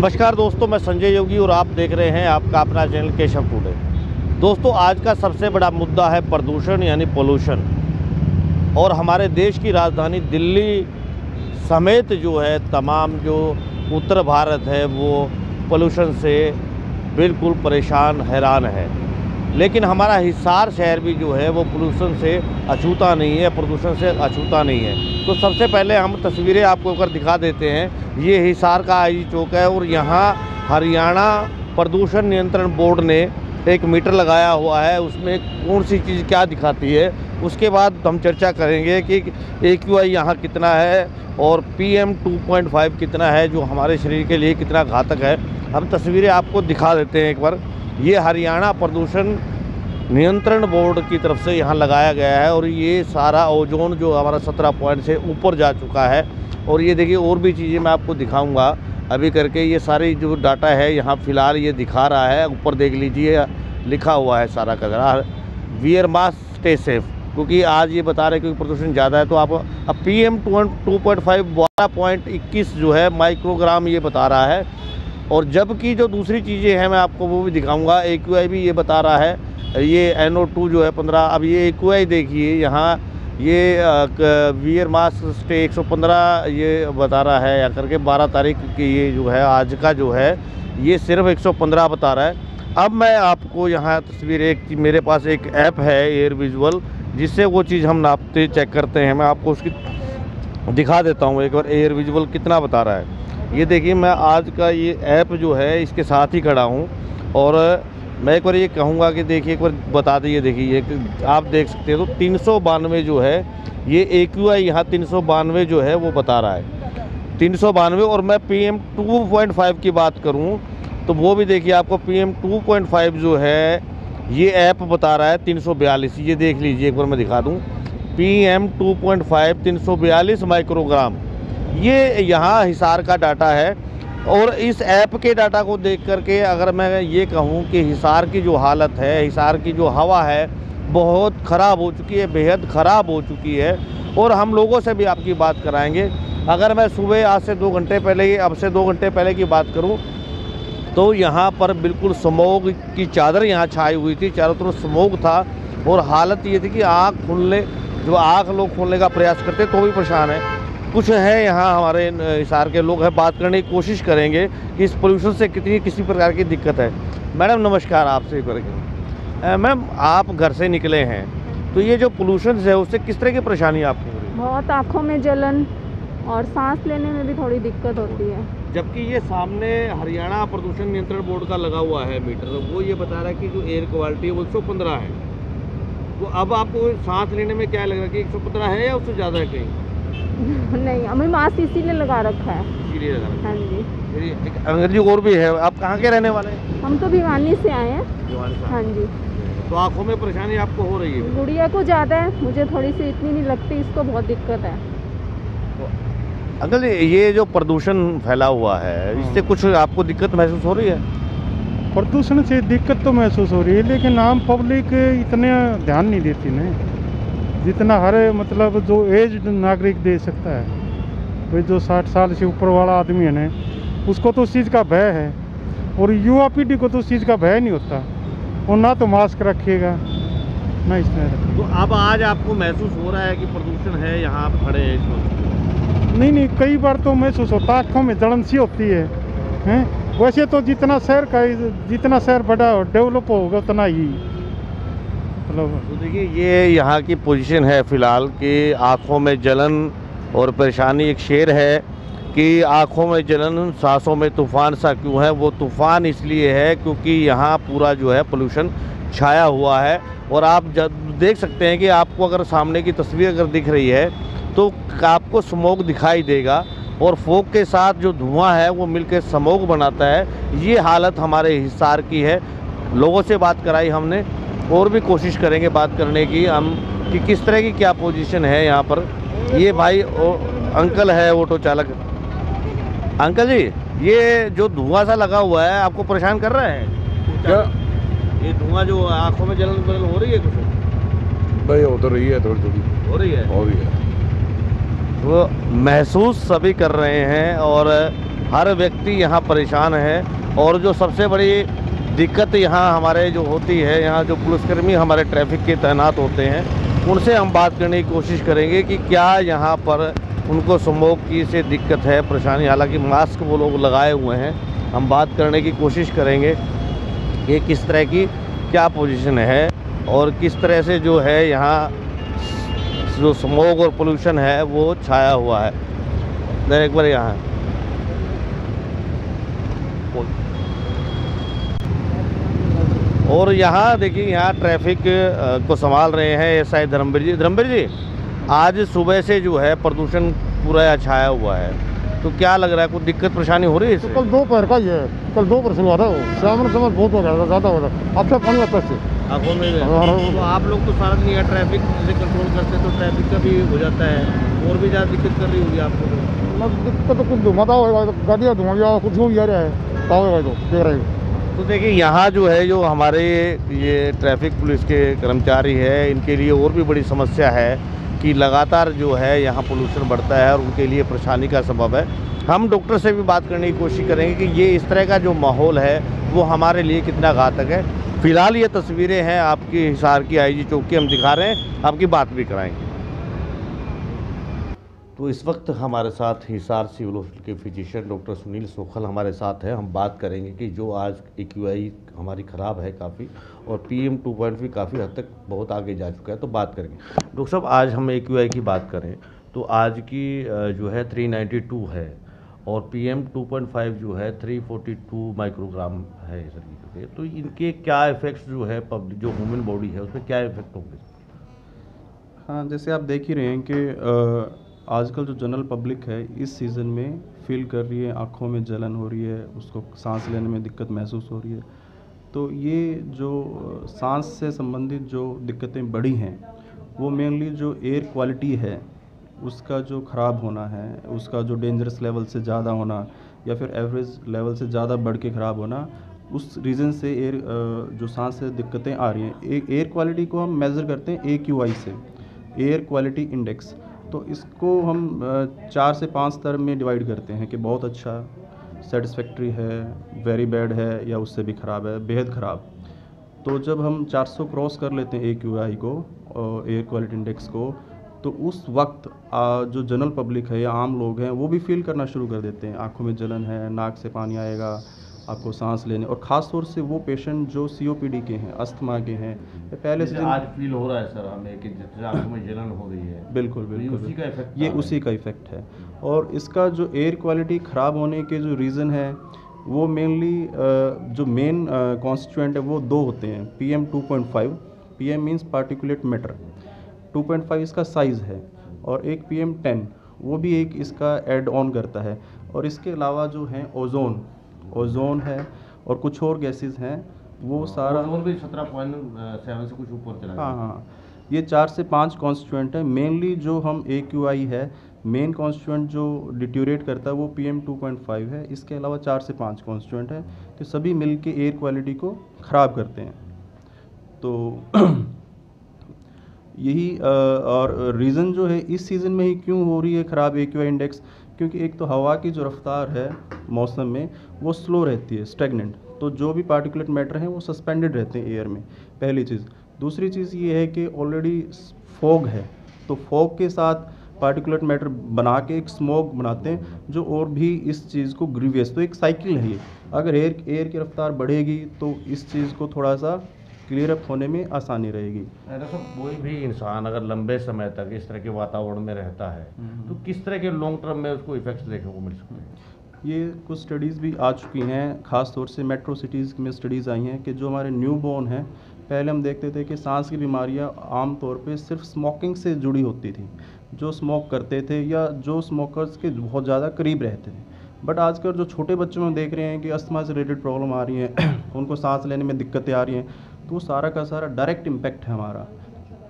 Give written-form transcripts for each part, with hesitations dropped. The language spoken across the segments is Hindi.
नमस्कार दोस्तों, मैं संजय योगी और आप देख रहे हैं आपका अपना चैनल केशव टुडे। दोस्तों, आज का सबसे बड़ा मुद्दा है प्रदूषण यानी पोल्यूशन। और हमारे देश की राजधानी दिल्ली समेत जो है तमाम जो उत्तर भारत है वो पोल्यूशन से बिल्कुल परेशान हैरान है। लेकिन हमारा हिसार शहर भी जो है वो पोल्यूशन से अछूता नहीं है, प्रदूषण से अछूता नहीं है। तो सबसे पहले हम तस्वीरें आपको ऊपर दिखा देते हैं। ये हिसार का आईजी चौक है और यहाँ हरियाणा प्रदूषण नियंत्रण बोर्ड ने एक मीटर लगाया हुआ है। उसमें कौन सी चीज़ क्या दिखाती है उसके बाद हम चर्चा करेंगे कि AQI यहाँ कितना है और PM 2.5 कितना है, जो हमारे शरीर के लिए कितना घातक है। हम तस्वीरें आपको दिखा देते हैं एक बार। ये हरियाणा प्रदूषण नियंत्रण बोर्ड की तरफ से यहाँ लगाया गया है और ये सारा ओजोन जो हमारा 17 पॉइंट से ऊपर जा चुका है। और ये देखिए और भी चीज़ें मैं आपको दिखाऊंगा अभी करके। ये सारी जो डाटा है यहाँ फ़िलहाल ये दिखा रहा है। ऊपर देख लीजिए लिखा हुआ है सारा का सारा, वियर मास्क स्टे सेफ, क्योंकि आज ये बता रहे हैं क्योंकि प्रदूषण ज़्यादा है। तो आप अब PM 2.5 12.21 जो है माइक्रोग्राम ये बता रहा है। और जबकि जो दूसरी चीज़ें हैं मैं आपको वो भी दिखाऊंगा। AQI भी ये बता रहा है, ये NO2 जो है 15। अब ये AQI देखिए यहाँ, ये वियर मास्क स्टे 115 ये बता रहा है या करके 12 तारीख की ये जो है आज का जो है ये सिर्फ 115 बता रहा है। अब मैं आपको यहाँ तस्वीर मेरे पास एक ऐप है एयर विजुअल, जिससे वो चीज़ हम नापते चेक करते हैं। मैं आपको उसकी दिखा देता हूँ एक बार एयर विजुअल कितना बता रहा है। ये देखिए मैं आज का ये ऐप जो है इसके साथ ही खड़ा हूँ और मैं एक बार ये कहूँगा कि देखिए एक बार बता दीजिए। देखिए आप देख सकते हो तो 392 जो है ये AQI यहाँ 392 जो है वो बता रहा है 392। और मैं PM 2.5 की बात करूँ तो वो भी देखिए आपको PM 2.5 जो है ये ऐप बता रहा है 342। ये देख लीजिए एक बार मैं दिखा दूँ, PM 2.5 342 माइक्रोग्राम। ये यहाँ हिसार का डाटा है। और इस ऐप के डाटा को देख करके अगर मैं ये कहूँ कि हिसार की जो हालत है, हिसार की जो हवा है बहुत ख़राब हो चुकी है, बेहद ख़राब हो चुकी है। और हम लोगों से भी आपकी बात कराएंगे। अगर मैं सुबह आज से 2 घंटे पहले, अब से 2 घंटे पहले की बात करूँ तो यहाँ पर बिल्कुल स्मोग की चादर यहाँ छाई हुई थी, चारों तरफ स्मोग था। और हालत ये थी कि आँख लोग खोलने का प्रयास करते तो भी परेशान है। कुछ है यहाँ हमारे हिसार के लोग हैं, बात करने की कोशिश करेंगे कि इस पोल्यूशन से किसी प्रकार की दिक्कत है। मैडम नमस्कार, आपसे करके मैम आप घर से निकले हैं तो ये जो पोल्यूशन है उससे किस तरह की परेशानी आपको हो रही है? बहुत आँखों में जलन और सांस लेने में भी थोड़ी दिक्कत होती है। जबकि ये सामने हरियाणा प्रदूषण नियंत्रण बोर्ड का लगा हुआ है मीटर, वो ये बता रहा है कि जो एयर क्वालिटी है वो 115 है। तो अब आपको सांस लेने में क्या लग रहा है कि 115 है या उससे ज़्यादा है कहीं? नहीं, हमें मास्क इसीलिए लगा रखा है। इसीलिए लगा रखा है। हाँ जी। एक अंग्रेजी और भी है। आप कहाँ के रहने वाले हैं? हम तो भिवानी से आए हैं। हाँ जी। तो आँखों में परेशानी आपको हो रही है? गुड़िया को ज़्यादा है, मुझे थोड़ी सी इतनी नहीं लगती, इसको बहुत दिक्कत है। अंकल ये जो प्रदूषण फैला हुआ है इससे कुछ आपको दिक्कत महसूस हो रही है? प्रदूषण से दिक्कत तो महसूस हो रही है, लेकिन आम पब्लिक इतने ध्यान नहीं देती ना, जितना हर मतलब जो एज नागरिक दे सकता है। भाई जो 60 साल से ऊपर वाला आदमी है ना, उसको तो उस चीज़ का भय है। और युवा पीढ़ी को तो उस चीज़ का भय नहीं होता, वो ना तो मास्क रखिएगा ना इसमें। तो अब आज आपको महसूस हो रहा है कि प्रदूषण है यहाँ आप खड़े हैं इस वक्त? नहीं, कई बार तो महसूस होता, आँखों में जलन सी होती है। वैसे तो जितना शहर बड़ा डेवलप होगा उतना ही मतलब। तो देखिए ये यहाँ की पोजीशन है फ़िलहाल कि आँखों में जलन और परेशानी। एक शेर है कि आँखों में जलन सांसों में तूफ़ान सा क्यों है। वो तूफ़ान इसलिए है क्योंकि यहाँ पूरा जो है पोल्यूशन छाया हुआ है। और आप जब देख सकते हैं कि आपको अगर सामने की तस्वीर अगर दिख रही है तो आपको स्मोक दिखाई देगा और फोग के साथ जो धुआं है वो मिलकर स्मोक बनाता है। ये हालत हमारे हिसार की है। लोगों से बात कराई हमने और भी कोशिश करेंगे बात करने की हम कि किस तरह की क्या पोजीशन है यहाँ पर। ये भाई अंकल है ऑटो चालक। अंकल जी, ये जो धुआं सा लगा हुआ है आपको परेशान कर रहा है क्या? ये धुआं जो आँखों में जलन हो रही है कुछ? भाई हो तो रही है, थोड़ी हो रही है। वो महसूस सभी कर रहे हैं और हर व्यक्ति यहाँ परेशान है। और जो सबसे बड़ी दिक्कत यहाँ हमारे जो होती है, यहाँ जो पुलिसकर्मी हमारे ट्रैफिक के तैनात होते हैं, उनसे हम बात करने की कोशिश करेंगे कि क्या यहाँ पर उनको स्मोक की से दिक्कत है, परेशानी। हालांकि मास्क वो लोग लगाए हुए हैं। हम बात करने की कोशिश करेंगे कि किस तरह की क्या पोजीशन है और किस तरह से जो है यहाँ जो स्मोक और पोल्यूशन है वो छाया हुआ है। एक बार यहाँ और यहाँ देखिए, यहाँ ट्रैफिक को संभाल रहे हैं एसआई धर्मवीर जी। धर्मवीर जी, आज सुबह से जो है प्रदूषण पूरा छाया हुआ है, तो क्या लग रहा है, कुछ दिक्कत परेशानी हो रही है? तो कल दोपहर का ही है, कल 2% हुआ था, शाम में समय बहुत हो गया था, ज़्यादा हो था। अब तक पानी आता है आँखों में तो आप लोग तो सारा दिन यहाँ ट्रैफिक से कंट्रोल करते हैं, तो ट्रैफिक का भी हो जाता है, और भी ज़्यादा दिक्कत कर रही होगी आपको? दिक्कत तो कुछ धुआं होगा, गाड़ियाँ धुआं भी कुछ हो जा रहा है, तो होगा तो देख रहे हो। तो देखिए, यहाँ जो है, जो हमारे ये ट्रैफिक पुलिस के कर्मचारी है, इनके लिए और भी बड़ी समस्या है कि लगातार जो है यहाँ पोल्यूशन बढ़ता है और उनके लिए परेशानी का सबब है। हम डॉक्टर से भी बात करने की कोशिश करेंगे कि ये इस तरह का जो माहौल है वो हमारे लिए कितना घातक है। फिलहाल ये तस्वीरें हैं आपकी हिसार की आईजी चौक की, हम दिखा रहे हैं, आपकी बात भी कराएंगे। तो इस वक्त हमारे साथ हिसार सिविल हॉस्पिटल के फिजिशियन डॉक्टर सुनील सोखल हमारे साथ हैं। हम बात करेंगे कि जो आज AQI हमारी ख़राब है काफ़ी, और PM 2.5 काफ़ी हद तक बहुत आगे जा चुका है, तो बात करेंगे। डॉक्टर साहब, आज हम AQI की बात करें तो आज की जो है 392 है, और PM 2.5 जो है 342 माइक्रोग्राम है शरीर पे। तो इनके क्या इफ़ेक्ट्स जो है पब्लिक, जो ह्यूमन बॉडी है, उस पर क्या इफेक्ट होंगे? हाँ, जैसे आप देख ही रहे हैं कि आजकल जो जनरल पब्लिक है इस सीज़न में फील कर रही है, आँखों में जलन हो रही है, उसको सांस लेने में दिक्कत महसूस हो रही है। तो ये जो सांस से संबंधित जो दिक्कतें बढ़ी हैं, वो मेनली जो एयर क्वालिटी है उसका जो ख़राब होना है, उसका जो डेंजरस लेवल से ज़्यादा होना या फिर एवरेज लेवल से ज़्यादा बढ़ के ख़राब होना, उस रीज़न से जो सांस से दिक्कतें आ रही हैं। एयर क्वालिटी को हम मेज़र करते हैं AQI से, एयर क्वालिटी इंडेक्स। तो इसको हम 4 से 5 स्तर में डिवाइड करते हैं कि बहुत अच्छा, सेटिस्फैक्ट्री है, वेरी बैड है, या उससे भी ख़राब है, बेहद ख़राब। तो जब हम 400 क्रॉस कर लेते हैं AQI को, एयर क्वालिटी इंडेक्स को, तो उस वक्त जो जनरल पब्लिक है या आम लोग हैं वो भी फील करना शुरू कर देते हैं। आँखों में जलन है, नाक से पानी आएगा, आपको सांस लेने, और ख़ास तौर से वो पेशेंट जो COPD के हैं, अस्थमा के हैं, पहले से आज फील हो रहा है सर हमें कि जैसे आँखों में जलन हो रही है। बिल्कुल बिल्कुल, उसी का इफेक्ट, ये उसी का इफ़ेक्ट है। और इसका जो एयर क्वालिटी ख़राब होने के जो रीज़न है वो मेनली जो मेन कॉन्स्टिट्यूएंट है वो 2 होते हैं। PM 2.5, PM means particulate matter, 2.5 इसका साइज़ है, और एक PM 10 वो भी एक इसका ऐड ऑन करता है। और इसके अलावा जो है ओजोन है और कुछ और गैसेस हैं, वो सारा ओजोन भी 17.7 से कुछ ऊपर चला गया। हाँ, ये 4 से 5 कॉन्स्टिट्यूएंट है। मेनली जो हम AQI है, मेन कॉन्स्टिट्यूएंट जो डिट्यूरेट करता है वो PM 2.5 है। इसके अलावा 4 से 5 कॉन्स्टिट्यूएंट है, तो सभी मिल के एयर क्वालिटी को ख़राब करते हैं। तो यही और रीज़न जो है इस सीज़न में ही क्यों हो रही है ख़राब AQI इंडेक्स, क्योंकि एक तो हवा की जो रफ्तार है मौसम में वो स्लो रहती है, स्टैग्नेंट। तो जो भी पार्टिकुलेट मैटर हैं वो सस्पेंडेड रहते हैं एयर में, पहली चीज़। दूसरी चीज़ ये है कि ऑलरेडी फॉग है, तो फॉग के साथ पार्टिकुलेट मैटर बना के एक स्मोक बनाते हैं जो और भी इस चीज़ को ग्रीवियस, तो एक साइकिल है ये। अगर एयर की रफ्तार बढ़ेगी तो इस चीज़ को थोड़ा सा क्लियर अप होने में आसानी रहेगी। तो कोई भी इंसान अगर लंबे समय तक इस तरह के वातावरण में रहता है तो किस तरह के लॉन्ग टर्म में उसको इफेक्ट्स देखने को मिल सकते हैं? ये कुछ स्टडीज़ भी आ चुकी हैं, ख़ास तौर से मेट्रो सिटीज़ में स्टडीज़ आई हैं कि जो हमारे न्यू बॉर्न हैं, पहले हम देखते थे कि सांस की बीमारियां आम तौर पे सिर्फ स्मोकिंग से जुड़ी होती थी, जो स्मोक करते थे या जो स्मोकर्स के बहुत ज़्यादा करीब रहते थे। बट आजकल जो छोटे बच्चों में देख रहे हैं कि अस्थमा से रिलेटेड प्रॉब्लम आ रही हैं उनको सांस लेने में दिक्कतें आ रही हैं, तो सारा का सारा डायरेक्ट इम्पैक्ट है हमारा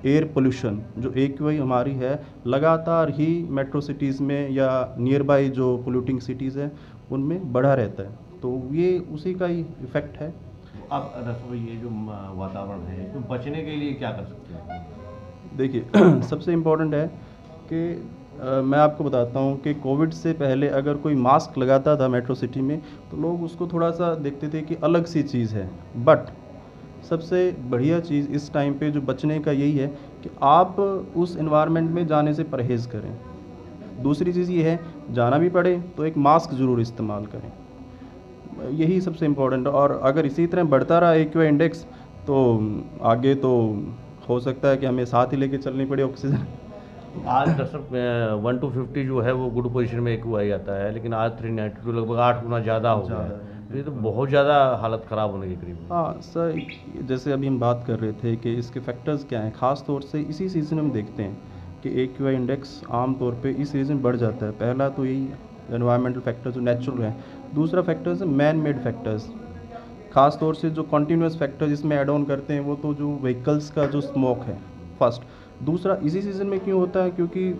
एयर पोल्यूशन। जो AQI हमारी है लगातार ही मेट्रो सिटीज़ में या नियर बाई जो पोल्यूटिंग सिटीज़ हैं उनमें बढ़ा रहता है, तो ये उसी का ही इफ़ेक्ट है। अब रसो ये जो वातावरण है तो बचने के लिए क्या कर सकते हैं? देखिए सबसे इम्पोर्टेंट है कि मैं आपको बताता हूँ कि कोविड से पहले अगर कोई मास्क लगाता था मेट्रो सिटी में तो लोग उसको थोड़ा सा देखते थे कि अलग सी चीज़ है, बट सबसे बढ़िया चीज़ इस टाइम पे जो बचने का यही है कि आप उस एनवायरनमेंट में जाने से परहेज़ करें। दूसरी चीज़ ये है, जाना भी पड़े तो एक मास्क ज़रूर इस्तेमाल करें, यही सबसे इम्पोर्टेंट। और अगर इसी तरह बढ़ता रहा AQI इंडेक्स तो आगे तो हो सकता है कि हमें साथ ही लेके चलनी पड़े ऑक्सीजन। आज दरअसल 1 to 50 जो है वो गुड पोजीशन में AQI आता है, लेकिन आज 392 लगभग 8 गुना ज़्यादा हो गया है। तो ये तो बहुत ज़्यादा हालत ख़राब होने के करीब है। हाँ सर, जैसे अभी हम बात कर रहे थे कि इसके फैक्टर्स क्या हैं, ख़ास तौर से इसी सीज़न में हम देखते हैं कि AQI इंडेक्स आम तौर पे इस सीज़न में बढ़ जाता है। पहला तो यही एनवायरमेंटल फैक्टर्स जो नेचुरल हैं, दूसरा फैक्टर्स है मैन मेड फैक्टर्स, ख़ास तौर से जो कॉन्टीन्यूस फैक्टर जिसमें ऐड ऑन करते हैं वो तो जो व्हीकल्स का जो स्मोक है फर्स्ट। दूसरा इसी सीज़न में क्यों होता है, क्योंकि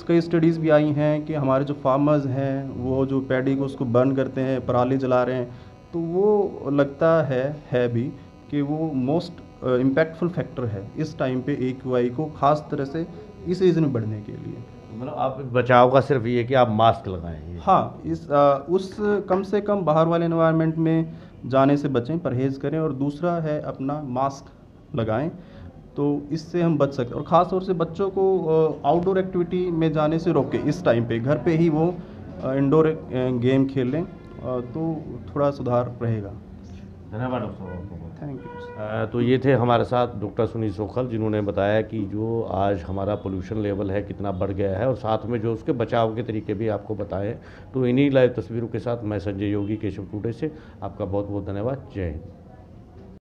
कई स्टडीज़ भी आई हैं कि हमारे जो फार्मर्स हैं वो जो पैडी को उसको बर्न करते हैं, पराली जला रहे हैं, तो वो लगता है भी कि वो मोस्ट इम्पैक्टफुल फैक्टर है इस टाइम पे AQI को ख़ास तरह से इस सीज़न में बढ़ने के लिए। मतलब आप बचाव का सिर्फ ये कि आप मास्क लगाएं। हाँ, उस कम से कम बाहर वाले एनवायरनमेंट में जाने से बचें, परहेज़ करें, और दूसरा है अपना मास्क लगाएं, तो इससे हम बच सकते हैं। और ख़ास तौर से बच्चों को आउटडोर एक्टिविटी में जाने से रोकें इस टाइम पे, घर पे ही वो इंडोर गेम खेल लें, तो थोड़ा सुधार रहेगा। धन्यवाद डॉक्टर साहब। Thank you. तो ये थे हमारे साथ डॉक्टर सुनील सोखल, जिन्होंने बताया कि जो आज हमारा पोल्यूशन लेवल है कितना बढ़ गया है, और साथ में जो उसके बचाव के तरीके भी आपको बताए। तो इन्हीं लाइव तस्वीरों के साथ मैं संजय योगी केशव टुडे से आपका बहुत बहुत धन्यवाद। जय हिंद।